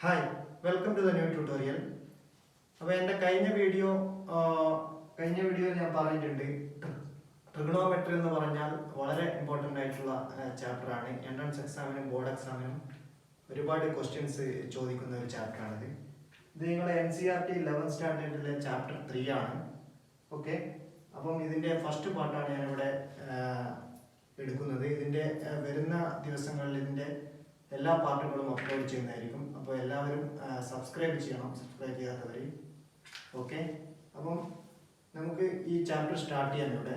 Hi welcome to the new tutorial. അപ്പോൾ എൻ്റെ കഴിഞ്ഞ വീഡിയോ ഞാൻ പറഞ്ഞിട്ടുണ്ട്, ട്രിഗണോമെട്രി എന്ന് പറഞ്ഞാൽ വളരെ ഇമ്പോർട്ടൻ്റ് ആയിട്ടുള്ള ചാപ്റ്ററാണ്. എൻട്രൻസ് എക്സാമിനും ബോർഡ് എക്സാമിനും ഒരുപാട് ക്വസ്റ്റ്യൻസ് ചോദിക്കുന്ന ഒരു ചാപ്റ്ററാണിത്. ഇത് നിങ്ങളുടെ NCERT 11th സ്റ്റാൻഡേർഡിലെ ചാപ്റ്റർ 3 ആണ്. ഓക്കെ, അപ്പം ഇതിൻ്റെ ഫസ്റ്റ് പാർട്ടാണ് ഞാനിവിടെ എടുക്കുന്നത്. ഇതിൻ്റെ വരുന്ന ദിവസങ്ങളിൽ ഇതിൻ്റെ എല്ലാ പാർട്ടുകളും അപ്ലോഡ് ചെയ്യുന്നതായിരിക്കും. അപ്പോൾ എല്ലാവരും സബ്സ്ക്രൈബ് ചെയ്യണം, സബ്സ്ക്രൈബ് ചെയ്യാത്തവർ. ഓക്കെ, അപ്പം നമുക്ക് ഈ ചാപ്റ്റർ സ്റ്റാർട്ട് ചെയ്യാൻ ഇവിടെ.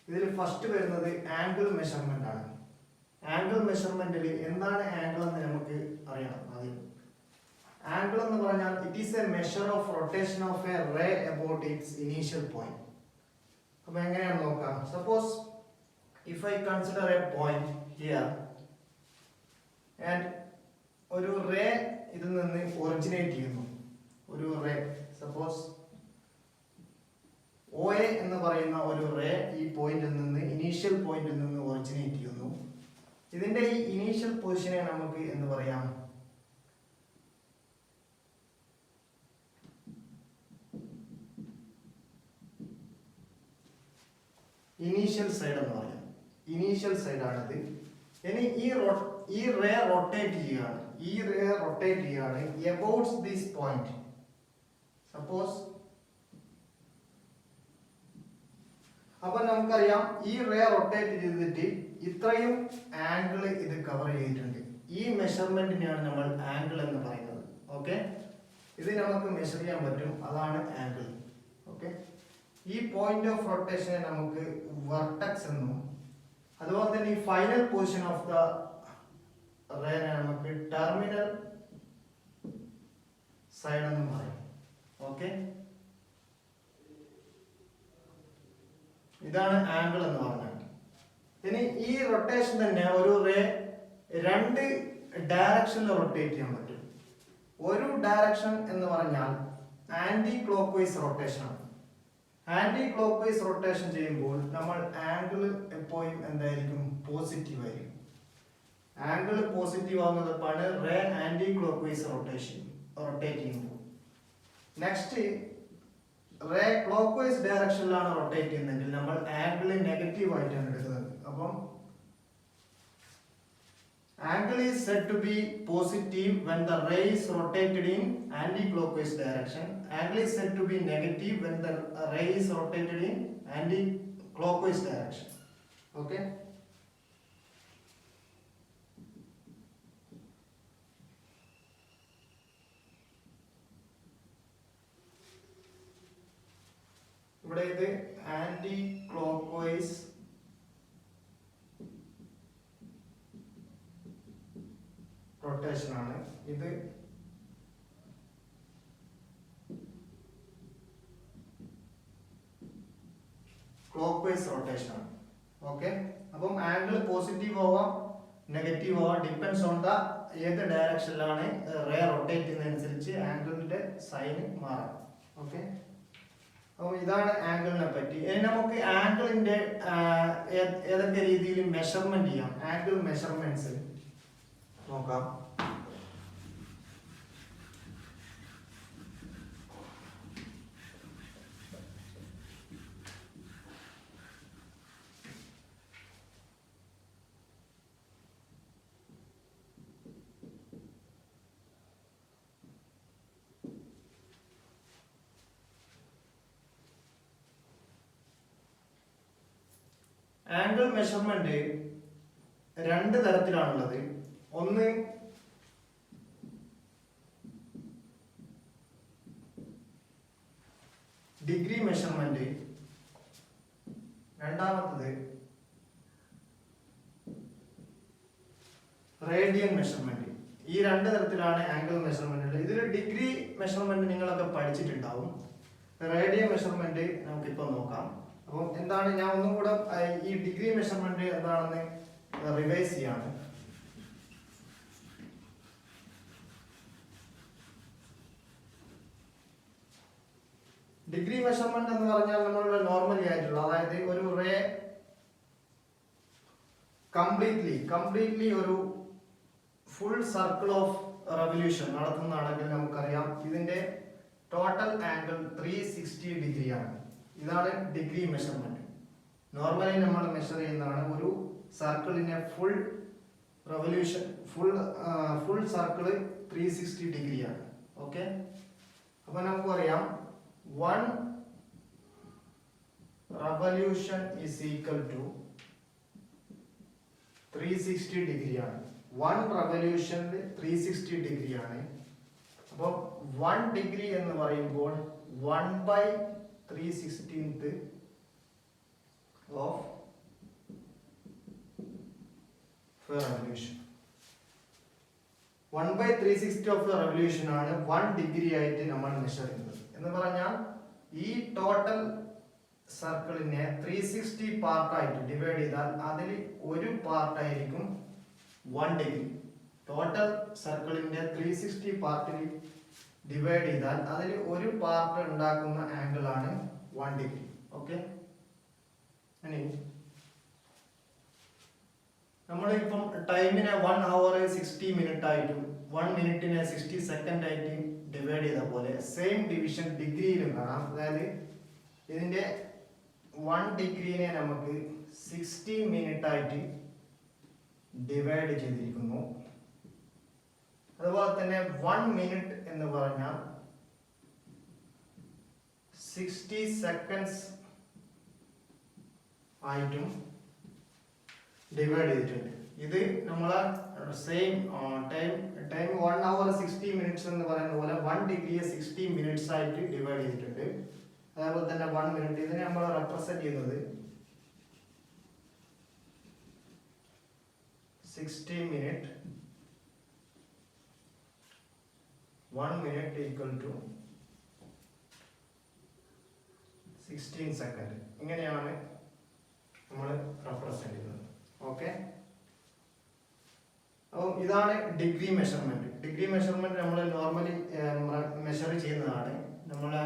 ഇതിൽ ഫസ്റ്റ് വരുന്നത് ആംഗിൾ മെഷർമെൻ്റ് ആണ്. ആംഗിൾ മെഷർമെൻറ്റിൽ എന്താണ് ആംഗിൾ എന്ന് നമുക്ക് അറിയണം. ആദ്യം ആംഗിൾ എന്ന് പറഞ്ഞാൽ it is a measure of rotation of a ray about its initial point. അപ്പോൾ എങ്ങനെയാണ് നോക്കാം. Suppose if I consider a point here and ഒരു റേ ഇതിൽ നിന്ന് ഒറിജിനേറ്റ് ചെയ്യുന്നു. ഒരു റേ സപ്പോസ് OA എന്ന് പറയുന്ന ഒരു റേ ഈ പോയിന്റിൽ നിന്ന് ഇനീഷ്യൽ പോയിന്റിൽ നിന്ന് ഒറിജിനേറ്റ് ചെയ്യുന്നു. ഇതിന്റെ ഈ ഇനീഷ്യൽ പൊസിഷനെ നമുക്ക് എന്ന് പറയാം ഇനീഷ്യൽ സൈഡ് എന്ന് പറയാം. ഇനീഷ്യൽ സൈഡ് ആണിത്. ഇനി ഈ റേ റൊട്ടേറ്റ് ചെയ്യുകയാണ് എബൌട്ട് ദിസ് പോയിന്റ്. സപ്പോസ് അപ്പൊ നമുക്കറിയാം ഈ റേ റൊട്ടേറ്റ് ചെയ്തിട്ട് ഇത്രയും ആംഗിൾ ഇത് കവർ ചെയ്തിട്ടുണ്ട്. ഈ മെഷർമെന്റിനെയാണ് നമ്മൾ ആംഗിൾ എന്ന് പറയുന്നത്. ഓക്കെ, ഇത് നമുക്ക് മെഷർ ചെയ്യാൻ പറ്റും, അതാണ് ആംഗിൾ. ഓക്കെ, ഈ പോയിന്റ് ഓഫ് റൊട്ടേഷനെ നമുക്ക് വെർട്ടെക്സ് എന്നും അതുപോലെ തന്നെ ഈ ഫൈനൽ പൊസിഷൻ ഓഫ് ദ റേനെ നമുക്ക് ടെർമിനൽ സൈഡ് എന്നും പറയും. ഓക്കെ, ഇതാണ് ആംഗിൾ എന്ന് പറഞ്ഞാൽ. ഇനി ഈ റൊട്ടേഷൻ തന്നെ ഒരു റേ രണ്ട് ഡയറക്ഷനിൽ റൊട്ടേറ്റ് ചെയ്യാൻ പറ്റും. ഒരു ഡയറക്ഷൻ എന്ന് പറഞ്ഞാൽ ആന്റി ക്ലോക്ക് വൈസ് റൊട്ടേഷൻ ആണ്. ആന്റി ക്ലോക്ക് വൈസ് റൊട്ടേഷൻ ചെയ്യുമ്പോൾ നമ്മൾ ആംഗിൾ എപ്പോഴും എന്തായിരിക്കും? പോസിറ്റീവ് ആയിരിക്കും. ആംഗിൾ പോസിറ്റീവ് ആവുന്നതാണ് ray anticlockwise rotate ചെയ്യുമ്പോൾ. നെക്സ്റ്റ് റേ ക്ലോക്ക് വൈസ് ഡയറക്ഷനിലാണ് റൊട്ടേറ്റ് ചെയ്യുന്നതെങ്കിൽ നമ്മൾ ആംഗിൾ നെഗറ്റീവ് ആയിട്ടാണ് എടുക്കുന്നത്. അപ്പം angle is said to be positive when the ray is rotated in anti-clockwise direction. Angle is said to be negative when the ray is rotated in anti-clockwise direction. Okay. ഇവിടെ ഇത് anti-clockwise rotation ആണ്. ഇത് clock vice rotation ആണ്. Okay, അപ്പം angle positive ആവാം negative ആവാം, depends on the ഏത് ഡയറക്ഷനിലാണ് ray rotate ചെയ്യുന്നതനുസരിച്ച് ആംഗിളിന്റെ sign മാറാം. ഓക്കെ, അപ്പോൾ ഇതാണ് ആംഗിളിനെ പറ്റി. ഇനി നമുക്ക് ആംഗിളിന്റെ ഏതൊക്കെ രീതിയിൽ മെഷർമെന്റ് ചെയ്യാം, ആംഗിൾ മെഷർമെന്റ്സ് നോക്കാം. ആംഗിൾ മെഷർമെന്റ് രണ്ട് തരത്തിലാണുള്ളത്. ഒന്ന് ഡിഗ്രി മെഷർമെന്റ്, രണ്ടാമത്തത് റേഡിയൻ മെഷർമെന്റ്. ഈ രണ്ട് തരത്തിലാണ് ആംഗിൾ മെഷർമെന്റ്. ഇതിൽ ഡിഗ്രി മെഷർമെന്റ് നിങ്ങളൊക്കെ പഠിച്ചിട്ടുണ്ടാവും. റേഡിയൻ മെഷർമെന്റ് നമുക്കിപ്പോൾ നോക്കാം. അപ്പോൾ എന്താണ്, ഞാൻ ഒന്നും കൂടെ ഈ ഡിഗ്രി മെഷർമെന്റ് എന്താണെന്ന് റിവൈസ് ചെയ്യാണ്. ഡിഗ്രി മെഷർമെന്റ് എന്ന് പറഞ്ഞാൽ നമ്മളുടെ നോർമലി ആയിട്ടുള്ള, അതായത് ഒരു റേ കംപ്ലീറ്റ്ലി ഒരു full circle of റവല്യൂഷൻ നടത്തുന്നതാണെങ്കിൽ നമുക്കറിയാം ഇതിന്റെ ടോട്ടൽ ആംഗിൾ 360 ഡിഗ്രിയാണ്. ഇതാണ് ഡിഗ്രി മെഷർമെന്റ്. നോർമലി നമ്മൾ മെഷർ ചെയ്യുന്നതാണ് ഒരു സർക്കിളിന്റെ ഫുൾ റവല്യൂഷൻ, ഫുൾ സർക്കിള് 360 ഡിഗ്രിയാണ്. ഓക്കെ, അപ്പൊ നമുക്ക് പറയാം 1 revolution is equal to 360 ഡിഗ്രിയാണ്. 1 revolution 360 ഡിഗ്രിയാണ്. അപ്പോൾ 1 ഡിഗ്രി എന്ന് പറയുമ്പോൾ 1/360th of revolution. 1/360 of the revolution ആണ് 1 ഡിഗ്രി ആയിട്ട് നമ്മൾ മെഷർ ചെയ്യുന്നത്. എന്ന് പറഞ്ഞാൽ ഈ ടോട്ടൽ സർക്കിളിനെ 360 പാർട്ടായിട്ട് ഡിവൈഡ് ചെയ്താൽ അതിൽ ഒരു പാർട്ടായിരിക്കും 1 ഡിഗ്രി. ടോട്ടൽ സർക്കിളിന്റെ 360 പാർട്ടിൽ ഡിവൈഡ് ചെയ്താൽ അതിൽ ഒരു പാർട്ട് ഉണ്ടാക്കുന്ന ആംഗിൾ ആണ് 1 ഡിഗ്രി. ഓക്കെ, ഇനി നമ്മളിപ്പം ടൈമിനെ 1 hour 60 മിനിറ്റ് ആയിട്ടും 1 മിനിറ്റിനെ 60 സെക്കൻഡ് ആയിട്ട് ഡിവൈഡ് ചെയ്ത പോലെ സെയിം ഡിവിഷൻ ഡിഗ്രിയിലും കാണാം. അതായത് ഇതിന്റെ 1 ഡിഗ്രീനെ നമുക്ക് 60 മിനിറ്റ് ആയിട്ട് ഡിവൈഡ് ചെയ്തിരിക്കുന്നു. അതുപോലെ തന്നെ 1 മിനിറ്റ് എന്ന് പറഞ്ഞാൽ 60 സെക്കൻഡ്സ് ആയിട്ടും ഡിവൈഡ് ചെയ്തിട്ടുണ്ട്. ഇത് നമ്മളെ സെയിം ടൈം 1 hour 60 മിനിറ്റ്സ് എന്ന് പറയുന്ന പോലെ 1 ഡിഗ്രിയെ 60 മിനിറ്റ്സ് ആയിട്ട് ഡിവൈഡ് ചെയ്തിട്ടുണ്ട്. അതേപോലെ തന്നെ 1 മിനിറ്റ് ഇതിനെ നമ്മൾ റെപ്രസെന്റ് ചെയ്യുന്നത് 60 minute 1 minute equal to 16 second. ഇങ്ങനെയാണ് നമ്മൾ റെപ്രസെന്റ് ചെയ്യുന്നത്. ഓക്കെ, അപ്പോൾ ഇതാണ് ഡിഗ്രി മെഷർമെന്റ്. ഡിഗ്രി മെഷർമെന്റ് നമ്മൾ നോർമലി മെഷർ ചെയ്യുന്നതാണ്. നമ്മളെ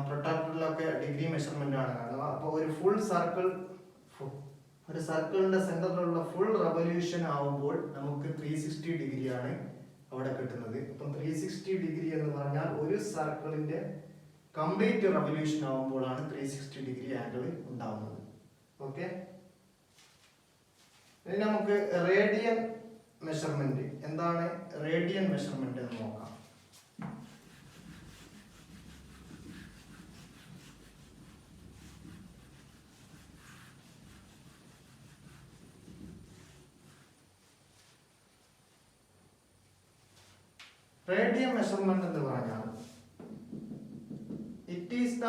പ്രൊട്ടക്ടറിലൊക്കെ ഡിഗ്രി മെഷർമെന്റ് ആണ് കാണുക. അപ്പോൾ ഒരു ഫുൾ സർക്കിൾ, ഒരു സർക്കിളിന്റെ സെന്ററിലുള്ള ഫുൾ റെവല്യൂഷൻ ആവുമ്പോൾ നമുക്ക് 360 ഡിഗ്രിയാണ് അവിടെ കിട്ടുന്നത്. അപ്പം 360 ഡിഗ്രി എന്ന് പറഞ്ഞാൽ ഒരു സർക്കിളിന്റെ കംപ്ലീറ്റ് റെവല്യൂഷൻ ആവുമ്പോഴാണ് 360 ഡിഗ്രി ആംഗിൾ ഉണ്ടാവുന്നത്. ഓക്കെ, ഇനി നമുക്ക് റേഡിയൻ മെഷർമെന്റ്, എന്താണ് റേഡിയൻ മെഷർമെന്റ് എന്ന് നോക്കാം. റേഡിയൻ മെഷർമെന്റ് എന്ന് പറഞ്ഞാൽ it is the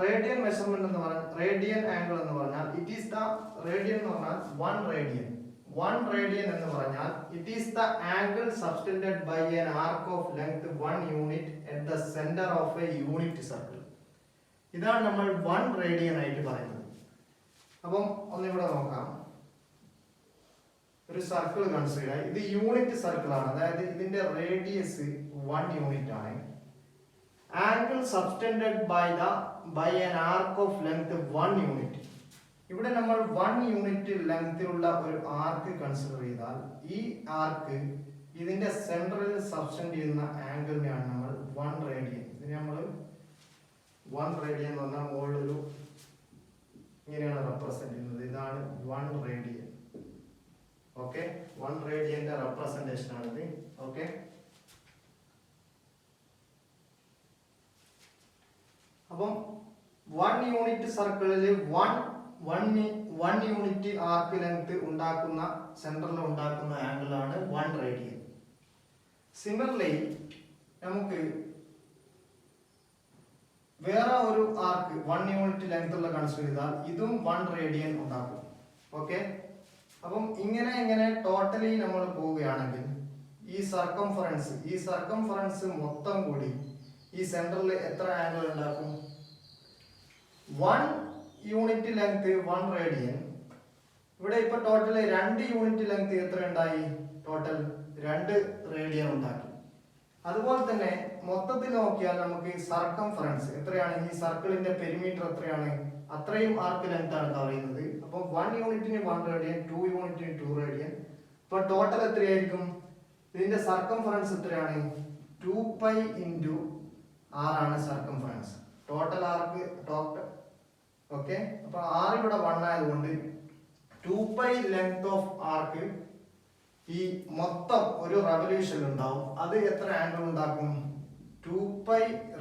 radian measurement എന്ന് പറഞ്ഞാൽ റേഡിയൻ ആംഗിൾ എന്ന് പറഞ്ഞാൽ ഇറ്റ് ഈസ് ദ റേഡിയൻ എന്ന് പറഞ്ഞാൽ 1 റേഡിയൻ. 1 റേഡിയൻ എന്ന് പറഞ്ഞാൽ it is the angle subtended by an arc of length 1 unit at the centre of a unit circle. ഇതാണ് നമ്മൾ 1 റേഡിയൻ ആയിട്ട് പറയുന്നത്. അപ്പം ഒന്നിവിടെ നോക്കാം. ഒരു സർക്കിൾ കൺസിഡർ ചെയ്യുക. ഇത് യൂണിറ്റ് സർക്കിൾ ആണ്, അതായത് ഇതിന്റെ റേഡിയസ് 1 യൂണിറ്റ് ആണ്. Angle subtended by an arc of length 1 unit. ഇവിടെ നമ്മൾ 1 യൂണിറ്റ് ലെങ്തിലുള്ള ഒരു ആർക്ക് കൺസിഡർ ചെയ്താൽ ഈ ആർക്ക് ഇതിന്റെ സെൻട്രലിൽ സബ്റ്റൻഡ് ചെയ്യുന്ന ആംഗിളിനെയാണ് നമ്മൾ 1 റേഡിയൻ. ഇതിനെ നമ്മൾ 1 റേഡിയൻ എന്ന് പറഞ്ഞാൽ മുകളിലൊരു ഇങ്ങനെയാണ് റെപ്രസെന്റ് ചെയ്യുന്നത്. ഇതാണ് 1 റേഡിയൻ. ഓക്കെ, 1 റേഡിയന്റെ റെപ്രസെന്റേഷൻ ആണിത്. ഓക്കെ, അപ്പം 1 യൂണിറ്റ് സർക്കിളിൽ 1 യൂണിറ്റ് ആർക്ക് ലെങ്ത് ഉണ്ടാക്കുന്ന സെന്ററിൽ ഉണ്ടാക്കുന്ന ആംഗിൾ ആണ് 1 റേഡിയൻ. സിമിലർലി നമുക്ക് വേറെ ഒരു ആർക്ക് 1 യൂണിറ്റ് ലെങ്ത് ഉള്ള കൺസിഡർ ചെയ്താൽ ഇതും 1 റേഡിയൻ ഉണ്ടാക്കും. ഓക്കെ, അപ്പം ഇങ്ങനെ ടോട്ടലി നമ്മൾ പോവുകയാണെങ്കിൽ ഈ സർക്കംഫറൻസ് മൊത്തം കൂടി ഈ സെന്ററിൽ എത്ര ആംഗിൾ ഉണ്ടാക്കും? 1 യൂണിറ്റ് ലെങ്ത് 1 റേഡിയൻ. ഇവിടെ ഇപ്പൊ ടോട്ടൽ 2 യൂണിറ്റ് ലെങ്ത് എത്ര ഉണ്ടായി? ടോട്ടൽ 2 റേഡിയൻ ഉണ്ടാക്കി. അതുപോലെ തന്നെ മൊത്തത്തിൽ നോക്കിയാൽ നമുക്ക് സർക്കംഫറൻസ് എത്രയാണ്? ഈ സർക്കിളിന്റെ പെരിമീറ്റർ എത്രയാണ്? അത്രയും ആർക്ക് ലെങ്ത് ആണ് കവർ ചെയ്യുന്നത്. അപ്പൊ 1 യൂണിറ്റിന് 1 റേഡിയൻ, 2 യൂണിറ്റിന് 2 റേഡിയൻ. അപ്പൊ ടോട്ടൽ എത്രയായിരിക്കും? ഇതിന്റെ സർക്കംഫറൻസ് എത്രയാണ്? 2π ഇൻറ്റു r ആണ് സർക്കംഫറൻസ്. ടോട്ടൽ ആർക്ക് ഓക്കെ. അപ്പൊ r ഇവിടെ 1 ആയതുകൊണ്ട് 2π ലെങ്ത് ഓഫ് ആർക്ക് ഈ മൊത്തം ഒരു റെവല്യൂഷൻ ഉണ്ടാവും. അത് എത്ര ആംഗിൾ ഉണ്ടാക്കും? 2π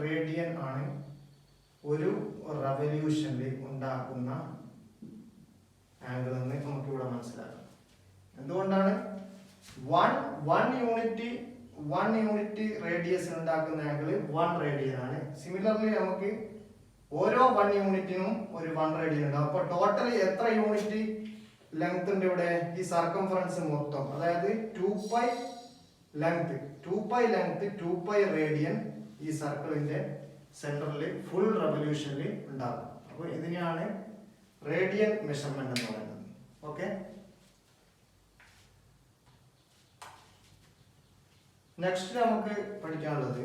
റേഡിയൻ ആണ് ഒരു റെവല്യൂഷനിൽ ഉണ്ടാക്കുന്ന ആംഗിൾ എന്ന് നമുക്ക് ഇവിടെ മനസ്സിലാക്കാം. എന്തുകൊണ്ടാണ്? 1 യൂണിറ്റ് റേഡിയസ് ഉണ്ടാക്കുന്ന ആംഗിൾ 1 റേഡിയൻ ആണ്. സിമിലർലി നമുക്ക് ഓരോ 1 യൂണിറ്റിനും ഒരു 1 റേഡിയൻ ഉണ്ടാവും. അപ്പൊ ടോട്ടൽ എത്ര യൂണിറ്റ് ലെങ്ത് ഉണ്ട് ഇവിടെ? ഈ സർക്കംഫറൻസ് മൊത്തം, അതായത് 2π ലെങ്ത് 2π റേഡിയൻ ഈ സർക്കിളിന്റെ സെന്ററിൽ ഫുൾ റെവല്യൂഷനിൽ ഉണ്ടാകും. അപ്പോൾ ഇതിനെയാണ് റേഡിയൻ മെഷർമെന്റ് എന്ന് പറയുന്നത്. ഓക്കെ. നെക്സ്റ്റ് നമുക്ക് പഠിക്കാനുള്ളത്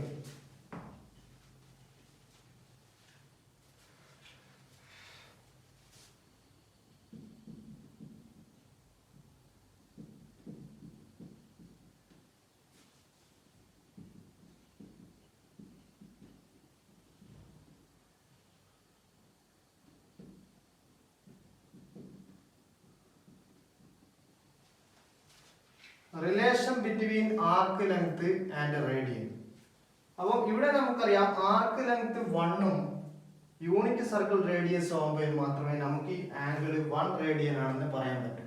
relation between arc length and radian. അപ്പം ഇവിടെ നമുക്കറിയാം ആർക്ക് ലെങ്ത് 1ഉം യൂണിറ്റ് സർക്കിൾ റേഡിയസ് ആകുമ്പോൾ മാത്രമേ നമുക്ക് ഈ ആംഗിൾ 1 റേഡിയൻ ആണെന്ന് പറയാൻ പറ്റൂ.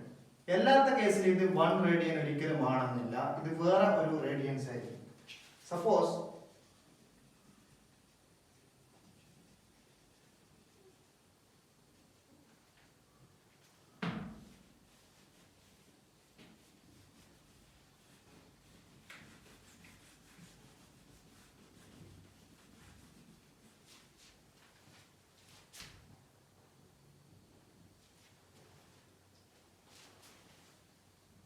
എല്ലാത്ത കേസിൽ ഇത് 1 റേഡിയൻ ഒരിക്കലും ആണെന്നില്ല. ഇത് വേറെ ഒരു റേഡിയൻസ് ആയിരിക്കും. സപ്പോസ്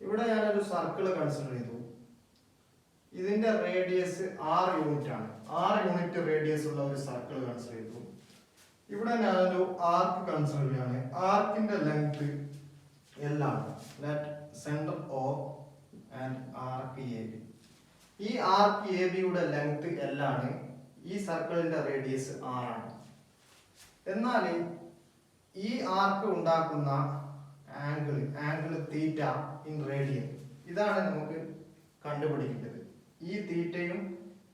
ഇവിടെ ഞാനൊരു സർക്കിൾ കൺസിഡർ ചെയ്തു. ഇതിന്റെ റേഡിയസ് 6 യൂണിറ്റ് ആണ്. 6 യൂണിറ്റ് റേഡിയസ് ഉള്ള ഒരു സർക്കിൾ കൺസിഡർ ചെയ്തു. ഇവിടെ ഞാനൊരു ആർക്ക് കൺസിഡർ ചെയ്യാണ്. ആർക്കിന്റെ ലെങ്ത് L ആണ്. Let centre O and arc AB. ഈ ആർക്ക് AB യുടെ ലെങ്ത് L ആണ്. ഈ സർക്കിളിന്റെ റേഡിയസ് 6 ആണ്. എന്നാൽ ഈ ആർക്ക് ഉണ്ടാക്കുന്ന ആംഗിൾ തീറ്റ ഇൻ റേഡിയൻ, ഇതാണ് നമുക്ക് കണ്ടുപിടിക്കേണ്ടത്. ഈ തീറ്റയും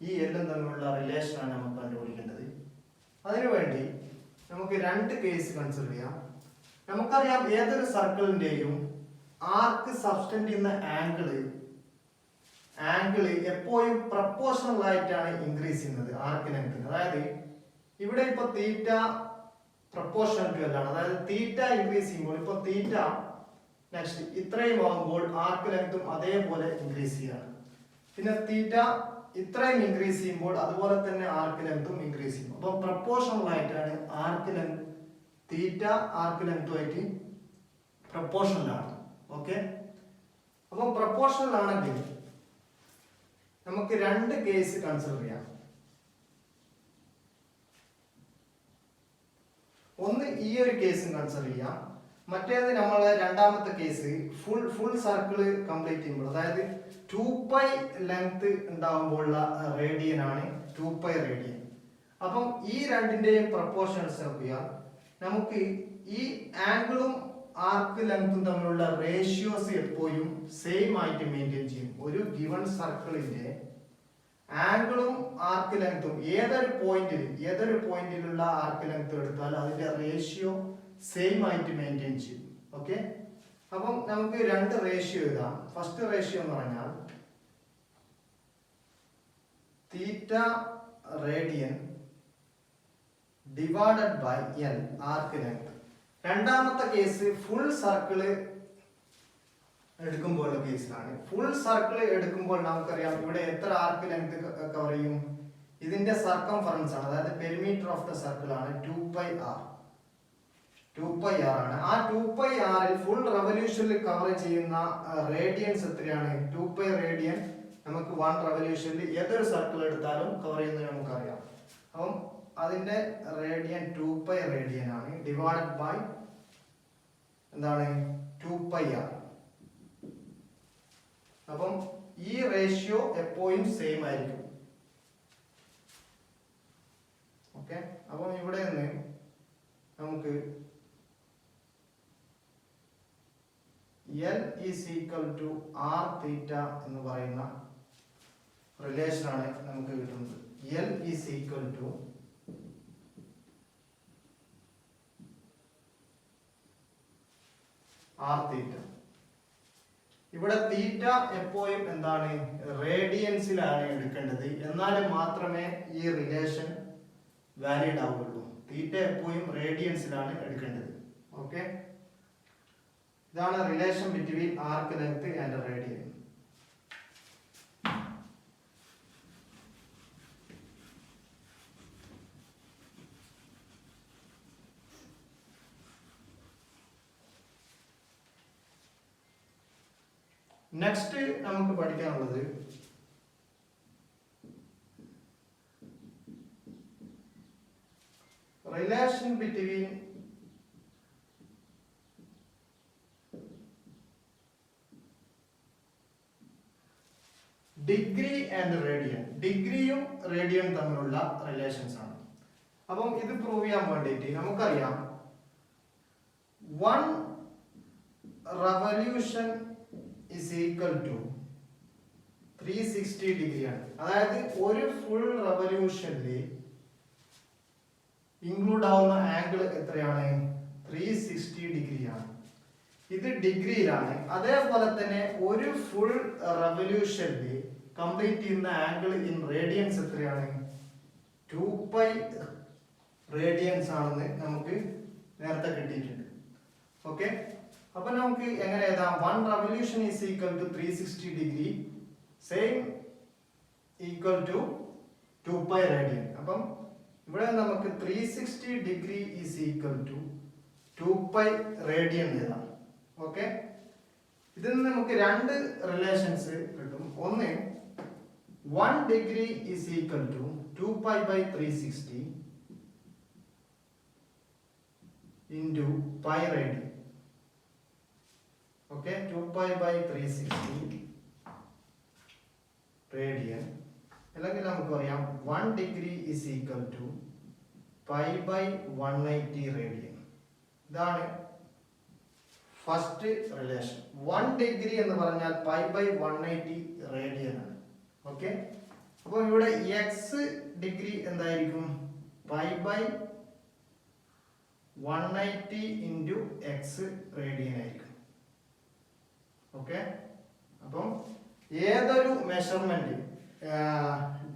ഈ എല്ലും തമ്മിലുള്ള റിലേഷൻ ആണ് നമുക്ക് കണ്ടുപിടിക്കേണ്ടത്. അതിനുവേണ്ടി നമുക്ക് 2 കേസ് കൺസിഡർ ചെയ്യാം. നമുക്കറിയാം ഏതൊരു സർക്കിളിന്റെയും ആർക്ക് സബ്സ്റ്റൻഡ് ചെയ്യുന്ന ആംഗിൾ എപ്പോഴും പ്രപ്പോർഷണൽ ആയിട്ടാണ് ഇൻക്രീസ് ചെയ്യുന്നത് ആർക്ക് ലെങ്ത്. അതായത് ഇവിടെ ഇപ്പൊ തീറ്റ പ്രപ്പോർഷണൽ ടു ആണ്. അതായത് തീറ്റ ഇൻക്രീസ് ചെയ്യുമ്പോൾ ഇപ്പൊ തീറ്റ നെക്സ്റ്റ് ഇത്രയും ആകുമ്പോൾ ആർക്ക് ലെങ്തും അതേപോലെ ഇൻക്രീസ് ചെയ്യാണ്. പിന്നെ തീറ്റ ഇത്രയും ഇൻക്രീസ് ചെയ്യുമ്പോൾ അതുപോലെ തന്നെ ആർക്ക് ലെങ്തും ഇൻക്രീസ് ചെയ്യും. അപ്പൊ പ്രപ്പോർഷണൽ ആയിട്ടാണ് ആർക്ക് ലെങ്ത്, തീറ്റ ആർക്ക് ലെങ്തുമായിട്ട് പ്രപ്പോർഷണൽ ആണ്. ഓക്കെ. അപ്പൊ പ്രപ്പോർഷണൽ ആണെങ്കിൽ നമുക്ക് 2 കേസ് കൺസിഡർ ചെയ്യാം. ഒന്ന് ഈ ഒരു കേസും കൺസിഡർ ചെയ്യാം. മറ്റേത് നമ്മളെ രണ്ടാമത്തെ കേസ് ഫുൾ സർക്കിൾ കംപ്ലീറ്റ് ചെയ്യുമ്പോൾ, അതായത് 2π ലെങ്ത് ഉണ്ടാകുമ്പോഴുള്ള റേഡിയൻ ആണ് 2π റേഡിയൻ. അപ്പം ഈ രണ്ടിന്റെയും പ്രപ്പോർഷൻസ് നോക്കിയാൽ നമുക്ക് ഈ ആംഗിളും ആർക്ക് ലെങ്തും തമ്മിലുള്ള റേഷ്യോസ് എപ്പോഴും സെയിം ആയിട്ട് മെയിൻറ്റെയിൻ ചെയ്യും. ഒരു ഗിവൺ സർക്കിളിന്റെ ആംഗിളും ആർക്ക് ലെങ്തും ഏതൊരു പോയിന്റിലുള്ള ആർക്ക് ലെങ്ത് എടുത്താൽ അതിന്റെ റേഷ്യോ സെയിം ആയിട്ട് മെയിൻറ്റെയിൻ ചെയ്യും. ഓക്കെ. അപ്പം നമുക്ക് 2 റേഷ്യോ എഴുതാം. ഫസ്റ്റ് റേഷ്യോ എന്ന് പറഞ്ഞാൽ theta radian divided by L arc length. രണ്ടാമത്തെ കേസ് ഫുൾ സർക്കിള് എടുക്കുമ്പോഴുള്ള കേസിലാണ്. ഫുൾ സർക്കിൾ എടുക്കുമ്പോൾ നമുക്കറിയാം ഇവിടെ എത്ര ആർക്ക് ലെങ്ത് കവർ ചെയ്യും? ഇതിന്റെ സർക്കംഫറൻസ് ആണ്, അതായത് പെരിമീറ്റർ ഓഫ് ദ സർക്കിൾ ആണ് 2πr. 2πr ആണ്. ആ 2πr ൽ ഫുൾ റെവല്യൂഷനിൽ കവർ ചെയ്യുന്ന റേഡിയൻസ് എത്രയാണ്? 2π റേഡിയൻ നമുക്ക് 1 റെവല്യൂഷനിൽ ഏതൊരു സർക്കിൾ എടുത്താലും കവർ ചെയ്യുന്നത് നമുക്കറിയാം. അപ്പം അതിന്റെ റേഡിയൻ 2π റേഡിയൻ ആണ്, ഡിവൈഡഡ് ബൈ എന്താണ് 2πr. അപ്പം ഈ റേഷ്യോ എപ്പോഴും സെയിം ആയിരിക്കും. ഓക്കെ, അപ്പം ഇവിടെ നിന്ന് നമുക്ക് L is equal to R theta എന്ന് പറയുന്ന റിലേഷൻ ആണ് നമുക്ക് കിട്ടുന്നത്. L is equal to R theta. ഇവിടെ തീറ്റ എപ്പോഴും എന്താണ്? റേഡിയൻസിലാണ് എടുക്കേണ്ടത്, എന്നാൽ മാത്രമേ ഈ റിലേഷൻ വാലിഡ് ആവുള്ളൂ. തീറ്റ എപ്പോഴും റേഡിയൻസിലാണ് എടുക്കേണ്ടത്. ഓക്കെ, ഇതാണ് relation between arc length and radian. Next നമുക്ക് പഠിക്കാനുള്ളത് relation between degree and radian. ഡിഗ്രിയും റേഡിയൻ തമ്മിലുള്ള റിലേഷൻസ് ആണ്. അപ്പം ഇത് പ്രൂവ് ചെയ്യാൻ വേണ്ടിയിട്ട് നമുക്കറിയാം 1 revolution is equal to 360 degree ആണ്. അതായത് ഒരു ഫുൾ റെവല്യൂഷനിൽ ഇൻക്ലൂഡ് ആവുന്ന ആംഗിൾ എത്രയാണ്? 360 ഡിഗ്രി ആണ്. ഇത് ഡിഗ്രിയിലാണ്. അതേപോലെ തന്നെ ഒരു ഫുൾ റെവല്യൂഷനിൽ കംപ്ലീറ്റ് ചെയ്യുന്ന ആംഗിൾ ഇൻ റേഡിയൻസ് എത്രയാണ്? 2π റേഡിയൻസ് ആണെന്ന് നമുക്ക് നേരത്തെ കിട്ടിയിട്ടുണ്ട്. ഓക്കെ, അപ്പൊ നമുക്ക് എങ്ങനെ എഴുതാം? 1 revolution is equal to 360 degree, same equal to 2π radian. അപ്പം ഇവിടെ നമുക്ക് 360 degree is equal to 2π radian എഴുതാം. ഓക്കെ, ഇതിൽ നിന്ന് നമുക്ക് രണ്ട് റിലേഷൻസ് കിട്ടും. ഒന്ന് 1 degree is equal to 2π by 360 into pi radian. Okay, 2π by 360 radian. അല്ലെങ്കിൽ നമുക്ക് പറയാം 1 degree is equal to pi by 180 radian. ഇതാണ് ഫസ്റ്റ് റിലേഷൻ. 1 ഡിഗ്രി എന്ന് പറഞ്ഞാൽ പൈ ബൈ 180 റേഡിയൻ ആണ്. ഓക്കെ, അപ്പോൾ ഇവിടെ എക്സ് ഡിഗ്രി എന്തായിരിക്കും? Pi by 180 into X radian ആയിരിക്കും. ഓക്കെ, അപ്പം ഏതൊരു മെഷർമെന്റ്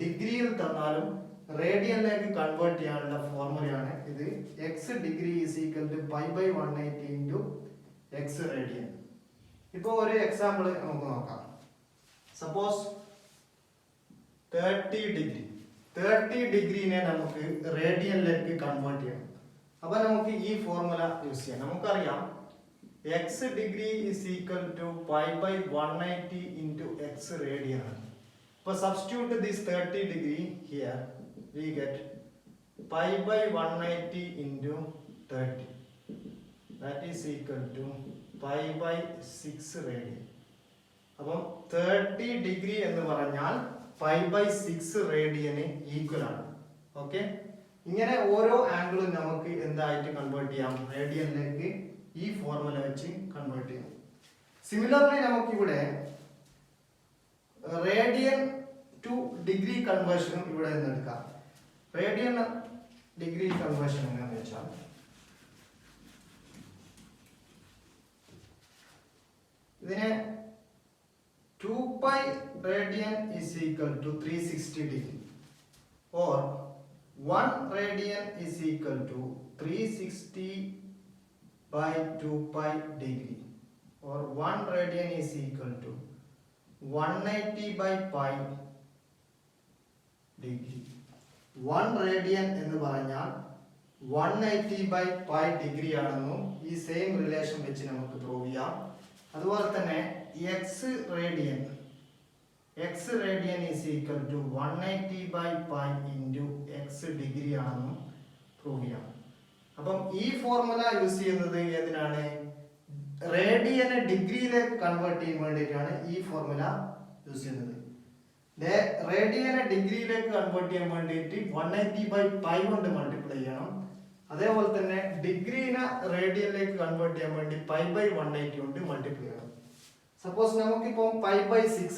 ഡിഗ്രിയിൽ തന്നാലും റേഡിയനിലേക്ക് കൺവേർട്ട് ചെയ്യാനുള്ള ഫോർമുലയാണ് ഇത്. X degree is equal to pi by 180 into X radian. ഇപ്പോൾ ഒരു എക്സാമ്പിൾ നമുക്ക് നോക്കാം. Suppose 30 degree. 30 ഡിഗ്രീനെ നമുക്ക് റേഡിയനിലേക്ക് കൺവേർട്ട് ചെയ്യണം. അപ്പൊ നമുക്ക് ഈ ഫോർമുല യൂസ് ചെയ്യാം. നമുക്കറിയാം X degree is equal to pi by 180 into X radian ആണ്. അപ്പോൾ substitute this 30 degree here, we get pi by 180 into 30, that is equal to pi by 6 radian. അപ്പം 30 ഡിഗ്രി എന്ന് പറഞ്ഞാൽ പൈ ബൈ 6 റേഡിയന് equal ആണ്. Okay, ഇങ്ങനെ ഓരോ ആംഗിളും നമുക്ക് എന്തായിട്ട് കൺവേർട്ട് ചെയ്യാം? റേഡിയനിലേക്ക് ഈ ഫോർമുല വെച്ച് കൺവേർട്ട് ചെയ്യാം. സിമിലർലി നമുക്കിവിടെ റേഡിയൻ ടു ഡിഗ്രി കൺവേർഷനും ഇവിടെ നിന്ന് എടുക്കാം. റേഡിയൻ ഡിഗ്രി കൺവേർഷൻ എങ്ങനെയാണെന്ന് വെച്ചാൽ ഇതിനെ 2π radian is equal to 360 degree or 1 radian is equal to 360 by 2π degree. or 1 radian is equal to 180 by pi degree. 1 radian എന്ന് പറഞ്ഞാൽ 180 by pi degree ആണെന്നും ഈ സെയിം റിലേഷൻ വെച്ച് നമുക്ക് പ്രൂവ് ചെയ്യാം. അതുപോലെ തന്നെ x radian is equal to 180 by pi into x degree ആണെന്നും പ്രൂവ് ചെയ്യാം. അപ്പം ഈ ഫോർമുല യൂസ് ചെയ്യുന്നത് ഏതിനാണ്? റേഡിയനെ ഡിഗ്രിയിലേക്ക് കൺവേർട്ട് ചെയ്യാൻ വേണ്ടിയിട്ടാണ് ഈ ഫോർമുല യൂസ് ചെയ്യുന്നത്. റേഡിയനെ ഡിഗ്രിയിലേക്ക് കൺവേർട്ട് ചെയ്യാൻ വേണ്ടിയിട്ട് 180 by pi കൊണ്ട് മൾട്ടിപ്ലൈ ചെയ്യണം. അതേപോലെ തന്നെ ഡിഗ്രീനെ റേഡിയനിലേക്ക് കൺവേർട്ട് ചെയ്യാൻ വേണ്ടി പൈ ബൈ 180 കൊണ്ട് മൾട്ടിപ്ലൈ ചെയ്യണം. സപ്പോസ് നമുക്കിപ്പോൾ പൈ ബൈ 6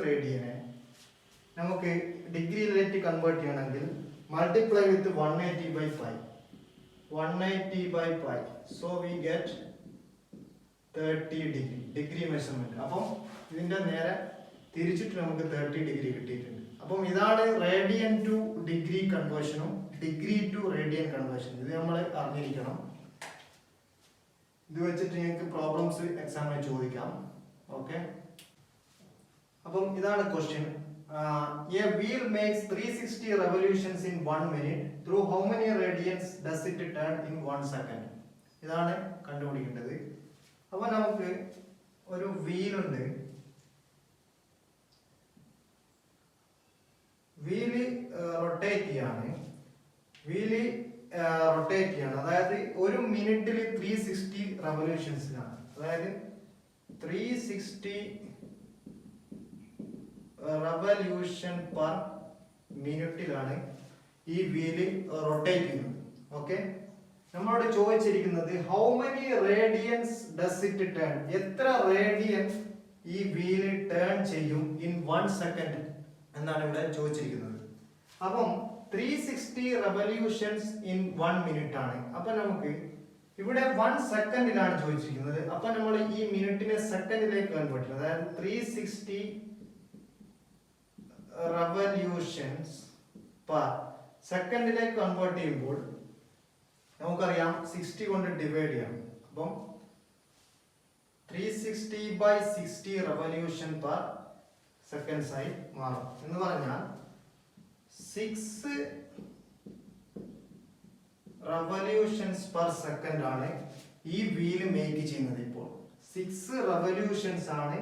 റേഡിയനെ നമുക്ക് ഡിഗ്രിയിലേക്ക് കൺവേർട്ട് ചെയ്യണമെങ്കിൽ multiply with 180 by pi. 180 by pi. So we get 30 degree measurement. അപ്പം ഇതിന്റെ നേരെ തിരിച്ചിട്ട് നമുക്ക് 30 ഡിഗ്രി കിട്ടിയിട്ടുണ്ട്. അപ്പം ഇതാണ് റേഡിയൻ ടു ഡിഗ്രി കൺവേർഷനും ഡിഗ്രി ടു റേഡിയൻ കൺവേർഷനും. ഇത് നമ്മൾ അറിഞ്ഞിരിക്കണം. ഇത് വെച്ചിട്ട് നിങ്ങൾക്ക് പ്രോബ്ലംസ് എക്സാമിന് ചോദിക്കാം. ഓക്കെ, അപ്പം ഇതാണ് question. A wheel makes 360 revolutions in 1 minute. Through how many radians does it turn in 1 second? ഇതാണ് കണ്ടുപിടിക്കേണ്ടത്. അപ്പൊ നമുക്ക് ഒരു വീലുണ്ട്. വീല് റൊട്ടേറ്റ് ചെയ്യാണ്. അതായത് ഒരു മിനിറ്റിൽ 360 റെവല്യൂഷൻസിനാണ്. അതായത് 360 റെവല്യൂഷൻ പെർ മിനിറ്റിലാണ് ഈ വീല് റൊട്ടേറ്റ് ചെയ്യുന്നത്. ഓക്കെ, നമ്മളോട് ചോദിച്ചിരിക്കുന്നത് how many radians does it turn, എത്ര റേഡിയൻ ഈ വീല് ടേൺ ചെയ്യും ഇൻ 1 സെക്കൻഡ് എന്നാണ് ഇവിടെ ചോദിച്ചിരിക്കുന്നത്. അപ്പം 360 റെവല്യൂഷൻസ് ഇൻ 1 മിനിറ്റ് ആണ്. അപ്പൊ നമുക്ക് ഇവിടെ 1 സെക്കൻഡിലാണ് ചോദിച്ചിരിക്കുന്നത്. അപ്പൊ നമ്മൾ ഈ മിനിറ്റിനെ സെക്കൻഡിലേക്ക് കൺവേർട്ട് ചെയ്യും. അതായത് 360 revolutions per സെക്കൻഡിലേക്ക് കൺവേർട്ട് ചെയ്യുമ്പോൾ നമുക്കറിയാം 60 കൊണ്ട് ഡിവൈഡ് ചെയ്യണം. അപ്പം 360 by 60 revolution per seconds ആയി മാറും. എന്ന് പറഞ്ഞാൽ 6 revolutions per second ആണ് ഈ വീല് മേക്ക് ചെയ്യുന്നത്. ഇപ്പോൾ 6 revolutions ആണ്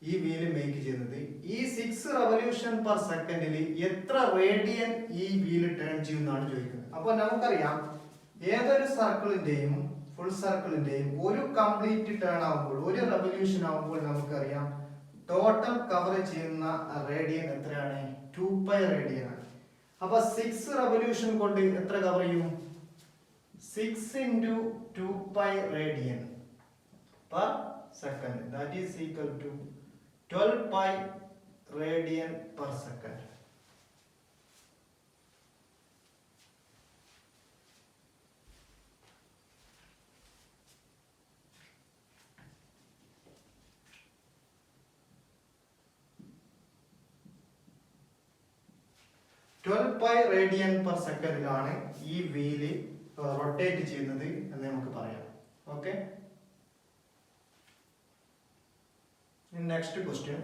ഈ വീല് മേക്ക് ചെയ്യുന്നത്. ഈ 6 റെവല്യൂഷൻ പെർ സെക്കൻഡിൽ എത്ര റേഡിയൻ ഈ വീല് ടേൺ ചെയ്യുമെന്നാണ് ചോദിക്കുന്നത്. അപ്പൊ നമുക്കറിയാം ഏതൊരു സർക്കിളിന്റെയും ഫുൾ സർക്കിളിന്റെയും ഒരു കംപ്ലീറ്റ് ടേൺ ആകുമ്പോൾ, ഒരു റെവല്യൂഷൻ ആകുമ്പോൾ നമുക്കറിയാം ടോട്ടൽ കവർ ചെയ്യുന്ന റേഡിയൻ എത്രയാണ്? 2π റേഡിയൻ ആണ്. അപ്പൊ 6 റെവല്യൂഷൻ കൊണ്ട് എത്ര കവർ ചെയ്യും? 6 into 2π radian per second. That is equal to 12π radian per second. Radian per സെക്കൻഡിലാണ് ഈ വീല് റൊട്ടേറ്റ് ചെയ്യുന്നത് എന്ന് നമുക്ക് പറയാം. Okay, next question.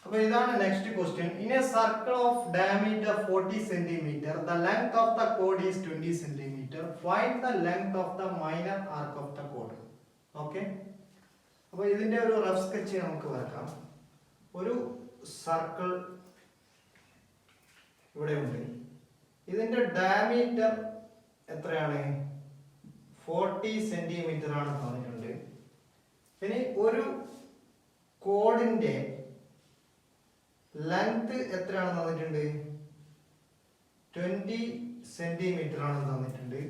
അപ്പോൾ ഇതാണ് next question. In a circle of diameter 40 centimetre the length of the കോഡ് is 20 centimetre. Find the length of the minor arc of the കോഡ്. ഓക്കെ, അപ്പോൾ ഇതിന്റെ ഒരു റഫ് സ്കെച്ച് നമുക്ക് വരക്കാം. ഒരു സർക്കിൾ ഇവിടെ ഉണ്ട്. ഇതിന്റെ ഡയമീറ്റർ എത്രയാണ്? 40 സെന്റിമീറ്റർ ആണ് തന്നിട്ടുണ്ട്. ഇനി ഒരു കോഡിന്റെ ലെങ്ത് എത്രയാണെന്ന് തന്നിട്ടുണ്ട്? 20 സെന്റിമീറ്റർ ആണെന്ന് തന്നിട്ടുണ്ട്.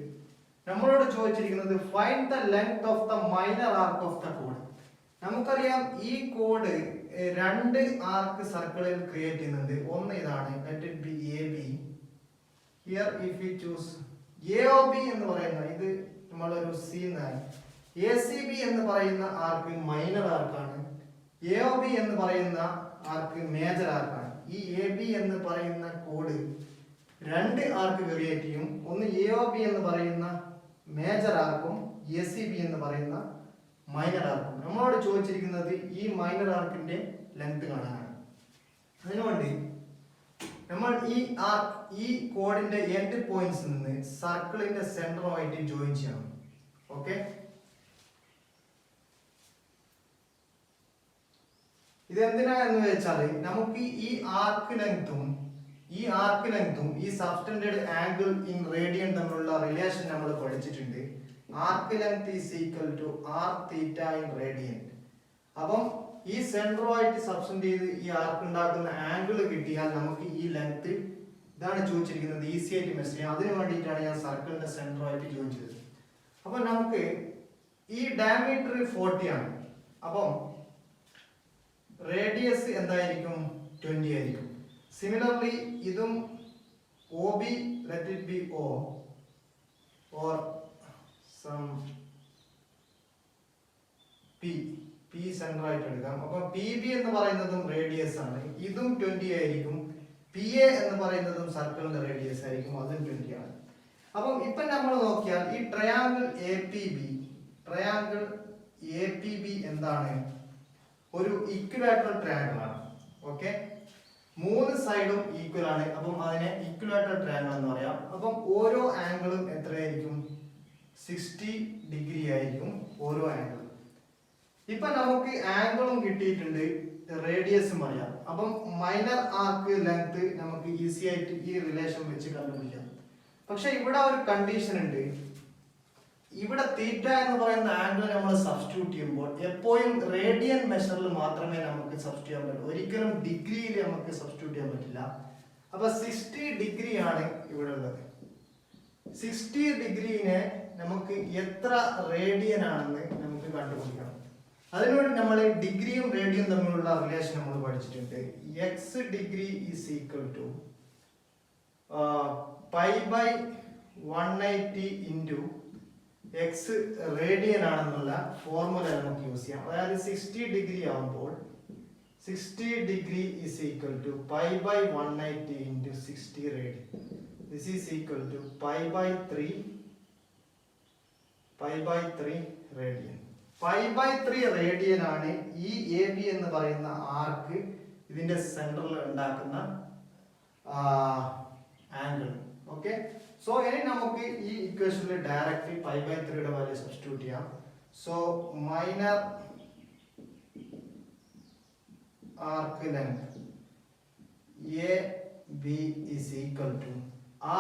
നമ്മളോട് ചോദിച്ചിരിക്കുന്നത് find the length of the minor arc of the code. നമുക്കറിയാം ഈ കോഡ് രണ്ട് ആർക്ക് സർക്കിളിൽ ക്രിയേറ്റ് ചെയ്യുന്നുണ്ട്. ഒന്ന് ഇതാണ്, let it be A B. Here if you choose AOB എന്ന് പറയുന്ന ഇത് നമ്മളൊരു സി എന്നാണ്. ACB എന്ന് പറയുന്ന ആർക്ക് മൈനർ ആർക്കാണ്. AOB എന്ന് പറയുന്ന ആർക്ക് മേജർ ആർക്കാണ്. ഈ AB എന്ന് പറയുന്ന കോഡ് രണ്ട് ആർക്ക് ക്രിയേറ്റ് ചെയ്യും. ഒന്ന് AOB എന്ന് പറയുന്ന മേജർ ആർക്കും ACB എന്ന് പറയുന്ന മൈനർ ആർക്കും. നമ്മളോട് ചോദിച്ചിരിക്കുന്നത് ഈ മൈനർ ആർക്കിന്റെ ലെങ്ത് കാണാനാണ്. അതിനുവേണ്ടി നമ്മൾ ഈ കോഡിന്റെ എൻഡ് പോയിന്റ്സ് നിന്ന് സർക്കിളിന്റെ സെന്ററുമായിട്ട് ജോയിൻ ചെയ്യണം. ഓക്കെ, ഇതെന്തിനാ എന്ന് വെച്ചാൽ നമുക്ക് ഈ ആർക്ക് ലെങ്തും ഈ സബ്സ്റ്റൻഡഡ് ആംഗിൾ ഇൻ റേഡിയൻ തമ്മിലുള്ള റിലേഷൻ നമ്മൾ പഠിച്ചിട്ടുണ്ട്. Arc length is equal to R theta in radian. അപ്പം ഈ സെന്ററുമായിട്ട് സബ്സ്റ്റൻഡ് ചെയ്ത് ഈ ആർക്ക് ഉണ്ടാക്കുന്ന ആംഗിൾ കിട്ടിയാൽ നമുക്ക് ഈ ലെങ്ത് ഇതാണ് ചോദിച്ചിരിക്കുന്നത് ഈസി ആയിട്ട് മെഷർ ചെയ്യാം. അതിന് വേണ്ടിയിട്ടാണ് ഞാൻ സർക്കിളിന്റെ സെന്ററുമായിട്ട് ജോയിൻ ചെയ്തത്. അപ്പം നമുക്ക് ഈ ഡയമീറ്റർ 40 ആണ്. അപ്പം റേഡിയസ് എന്തായിരിക്കും? 20 ആയിരിക്കും. സിമിലർലി ഇതും OB, let it be O or some P centre ആയിട്ട് എടുക്കാം. അപ്പൊ PB എന്ന് പറയുന്നതും റേഡിയസ് ആണ്. ഇതും 20 ആയിരിക്കും. PA എന്ന് പറയുന്നതും സർക്കിളിന്റെ റേഡിയസ് ആയിരിക്കും. അതും 20 ആണ്. അപ്പം ഇപ്പൊ നമ്മൾ നോക്കിയാൽ ഈ ട്രയാങ്കിൾ APB എന്താണ്? ഒരു ഇക്വിലാറ്ററൽ ട്രയാങ്കിൾ ആണ്. ഓക്കെ, മൂന്ന് സൈഡും ഈക്വൽ ആണ്. അപ്പം അതിനെ ഇക്വിലാറ്ററൽ ട്രയാങ്കിൾ എന്ന് പറയാം. അപ്പം ഓരോ ആംഗിളും എത്രയായിരിക്കും? 60 ഡിഗ്രി ആയിരിക്കും ഓരോ ആംഗിളും. ഇപ്പൊ നമുക്ക് ആംഗിളും കിട്ടിയിട്ടുണ്ട്, റേഡിയസും അറിയാം. അപ്പം മൈനർ ആർക്ക് ലെങ്ത് നമുക്ക് ഈസി ആയിട്ട് ഈ റിലേഷൻ വെച്ച് കണ്ടുപിടിക്കാം. പക്ഷെ ഇവിടെ ഒരു കണ്ടീഷൻ ഉണ്ട്. ഇവിടെ തീറ്റ എന്ന് പറയുന്ന ആംഗിൾ നമ്മൾ സബ്സ്റ്റിറ്റ്യൂട്ട് ചെയ്യുമ്പോൾ എപ്പോഴും റേഡിയൻ മെഷറിൽ മാത്രമേ നമുക്ക് സബ്സ്റ്റിറ്റ്യൂട്ട് ചെയ്യാൻ പറ്റൂ. ഒരിക്കലും ഡിഗ്രിയിൽ നമുക്ക് സബ്സ്റ്റിറ്റ്യൂട്ട് ചെയ്യാൻ പറ്റില്ല. അപ്പൊ 60 ഡിഗ്രി ആണ് ഇവിടെ ഉള്ളത്. 60 ഡിഗ്രിനെ നമുക്ക് എത്ര റേഡിയൻ ആണെന്ന് നമുക്ക് കണ്ടുപിടിക്കണം. അതിനുവേണ്ടി നമ്മൾ ഡിഗ്രിയും റേഡിയനും തമ്മിലുള്ള റിലേഷൻ നമ്മൾ പഠിച്ചിട്ടുണ്ട്. x degree is equal to π/180 into X radian ആണെന്നുള്ള ഫോർമുല നമുക്ക് യൂസ് ചെയ്യാം. അതായത് 60 ഡിഗ്രി ആവുമ്പോൾ 60 degree is equal to π/180 into 60 radian. This is equal to π/3 radian. π/3 radian ആണ് ഈ AB എന്ന് പറയുന്ന ആർക്ക് ഇതിന്റെ സെന്ററിൽ ഉണ്ടാക്കുന്ന ആംഗിൾ. ഓക്കെ, സോ ഇനി നമുക്ക് ഈ ഇക്വേഷനിൽ ഡയറക്റ്റ് π/3 വാല്യൂ സബ്സ്റ്റിറ്റ്യൂട്ട് ചെയ്യാം. So minor arc length AB is equal to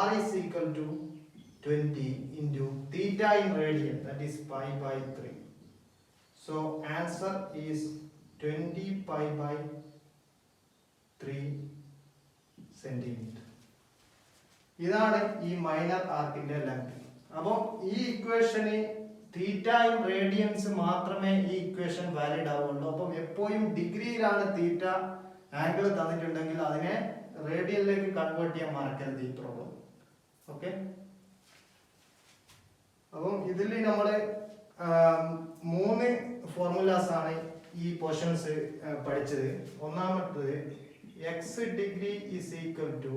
R is equal to 20 into theta in radian, that is π/3. So answer is 20 π/3 centimeter. ഇതാണ് ഈ മൈനർ ആർക്കിന്റെ ലെങ്ത്. അപ്പം ഈ ഇക്വേഷന് തീറ്റയും റേഡിയൻസ് മാത്രമേ ഈ ഇക്വേഷൻ വാലിഡ് ആവുള്ളൂ. അപ്പം എപ്പോഴും ഡിഗ്രിയിലാണ് തീറ്റ ആംഗിൾ തന്നിട്ടുണ്ടെങ്കിൽ അതിനെ റേഡിയനിലേക്ക് കൺവേർട്ട് ചെയ്യാൻ മറക്കരുത് ഈ പ്രോബ്ലം. ഓക്കെ, അപ്പം ഇതിൽ നമ്മൾ 3 ഫോർമുലാസ് ആണ് ഈ പോർഷൻസ് പഠിച്ചത്. ഒന്നാമത്തത് x degree is equal to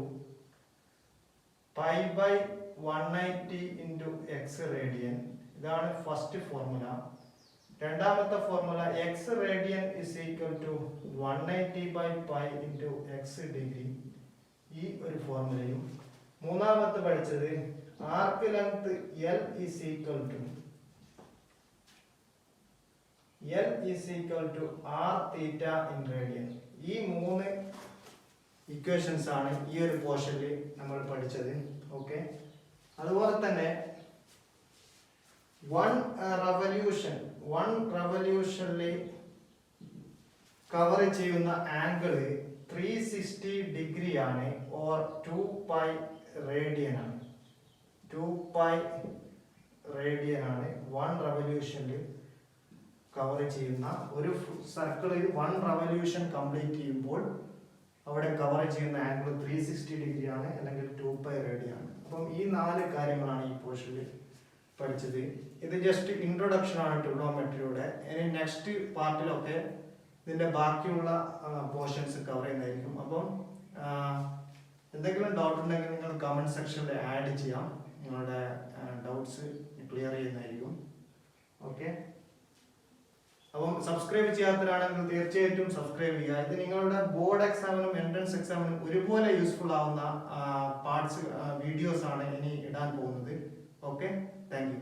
π/180 into x radian. ഇതാണ് ഫസ്റ്റ് ഫോർമുല. രണ്ടാമത്തെ formula x radian is equal to 180/π into x degree, ഈ ഒരു ഫോർമുലയും. മൂന്നാമത്തെ പഠിച്ചത് arc length L is equal to R theta in radian. ഈ 3 ഇക്വേഷൻസ് ആണ് ഈ ഒരു പോർഷനിൽ നമ്മൾ പഠിച്ചത്. ഓക്കെ, അതുപോലെ തന്നെ വൺ റവല്യൂഷനിൽ കവർ ചെയ്യുന്ന ആംഗിൾ 360 ഡിഗ്രി ആണ്, ഓർ 2π റേഡിയൻ ആണ്. 2π റേഡിയൻ ആണ് 1 റവല്യൂഷനിൽ കവർ ചെയ്യുന്ന ഒരു സർക്കിളിൽ 1 റവല്യൂഷൻ കംപ്ലീറ്റ് ചെയ്യുമ്പോൾ അവിടെ കവർ ചെയ്യുന്ന ആംഗിൾ 360 ഡിഗ്രി ആണ്, അല്ലെങ്കിൽ 2π റേഡിയൻ ആണ്. അപ്പം ഈ 4 കാര്യങ്ങളാണ് ഈ പോർഷനിൽ പഠിച്ചത്. ഇത് ജസ്റ്റ് ഇൻട്രൊഡക്ഷൻ ആണ് ട്രിഗണോമെട്രിയുടെ. ഇനി നെക്സ്റ്റ് പാർട്ടിലൊക്കെ ഇതിന്റെ ബാക്കിയുള്ള പോർഷൻസ് കവർ ചെയ്യുന്നതായിരിക്കും. അപ്പം എന്തെങ്കിലും ഡൗട്ട് ഉണ്ടെങ്കിൽ നിങ്ങൾ കമന്റ് സെക്ഷനിൽ ആഡ് ചെയ്യാം, നിങ്ങളുടെ ഡൗട്ട്സ് ക്ലിയർ ചെയ്യുന്നതായിരിക്കും. ഓക്കെ, അപ്പം സബ്സ്ക്രൈബ് ചെയ്യാത്തവരാണെങ്കിൽ തീർച്ചയായിട്ടും സബ്സ്ക്രൈബ് ചെയ്യുക. ഇത് നിങ്ങളുടെ ബോർഡ് എക്സാമിനും എൻട്രൻസ് എക്സാമിനും ഒരുപോലെ യൂസ്ഫുൾ ആവുന്ന പാർട്സ് വീഡിയോസ് ആണ് ഇനി ഇടാൻ പോകുന്നത്. Okay, thank you.